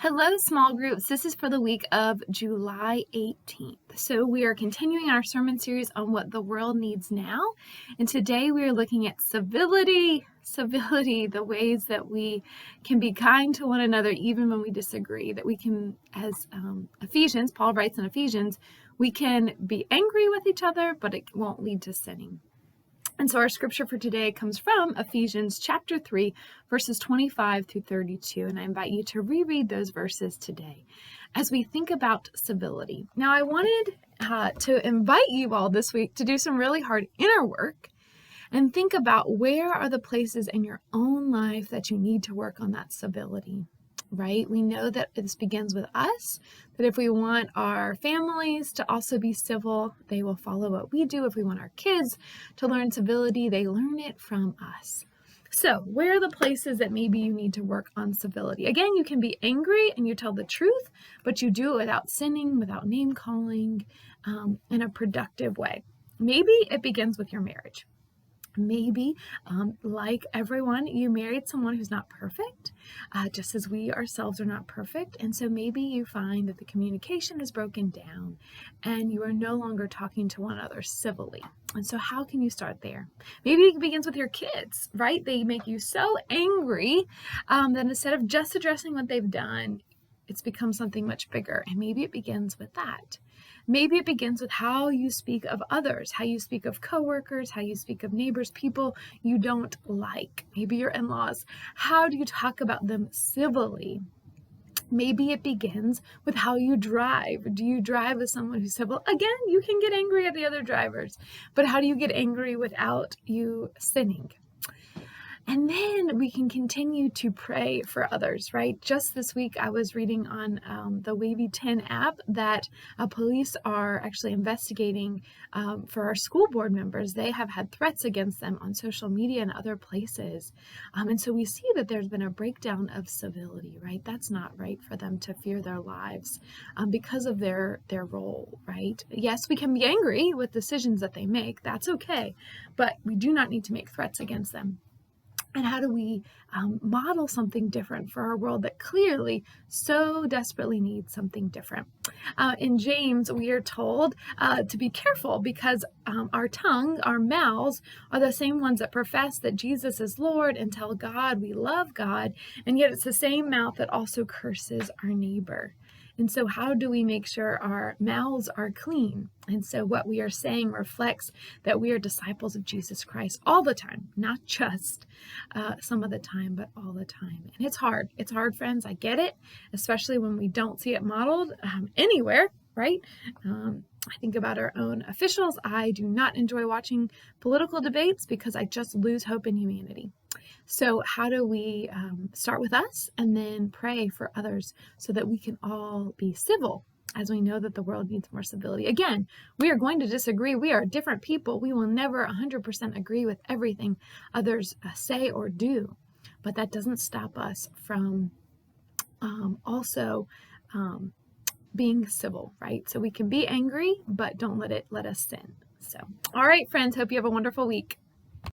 Hello, small groups. This is for the week of July 18th. So we are continuing our sermon series on what the world needs now. And today we are looking at civility, the ways that we can be kind to one another even when we disagree, that we can, as Ephesians, Paul writes in Ephesians, we can be angry with each other, but it won't lead to sinning. And so our scripture for today comes from Ephesians chapter 3, verses 25 through 32. And I invite you to reread those verses today as we think about civility. Now, I wanted to invite you all this week to do some really hard inner work and think about where are the places in your own life that you need to work on that civility. Right? We know that this begins with us, that if we want our families to also be civil, they will follow what we do. If we want our kids to learn civility, they learn it from us. So where are the places that maybe you need to work on civility? Again, you can be angry and you tell the truth, but you do it without sinning, without name calling, in a productive way. Maybe it begins with your marriage. Maybe, like everyone, you married someone who's not perfect, just as we ourselves are not perfect. And so maybe you find that the communication is broken down and you are no longer talking to one another civilly. And so how can you start there? Maybe it begins with your kids, right? They make you so angry that instead of just addressing what they've done, it's become something much bigger. And maybe it begins with that. Maybe it begins with how you speak of others, how you speak of coworkers, how you speak of neighbors, people you don't like, maybe your in-laws. How do you talk about them civilly? Maybe it begins with how you drive. Do you drive as someone who's civil? Again, you can get angry at the other drivers, but how do you get angry without you sinning? And then we can continue to pray for others, right? Just this week, I was reading on the Wavy 10 app that police are actually investigating for our school board members. They have had threats against them on social media and other places. And so we see that there's been a breakdown of civility, right? That's not right for them to fear their lives because of their role, right? Yes, we can be angry with decisions that they make. That's okay. But we do not need to make threats against them. And how do we model something different for our world that clearly so desperately needs something different? In James, we are told to be careful because our tongue, our mouths, are the same ones that profess that Jesus is Lord and tell God we love God, and yet it's the same mouth that also curses our neighbor. And so how do we make sure our mouths are clean? And so what we are saying reflects that we are disciples of Jesus Christ all the time, not just some of the time, but all the time. And it's hard. It's hard, friends. I get it, especially when we don't see it modeled anywhere, right? I think about our own officials. I do not enjoy watching political debates because I just lose hope in humanity. So how do we start with us and then pray for others so that we can all be civil, as we know that the world needs more civility? Again, we are going to disagree. We are different people. We will never 100% agree with everything others say or do, but that doesn't stop us from also being civil, right? So we can be angry, but don't let us sin. So, all right, friends, hope you have a wonderful week.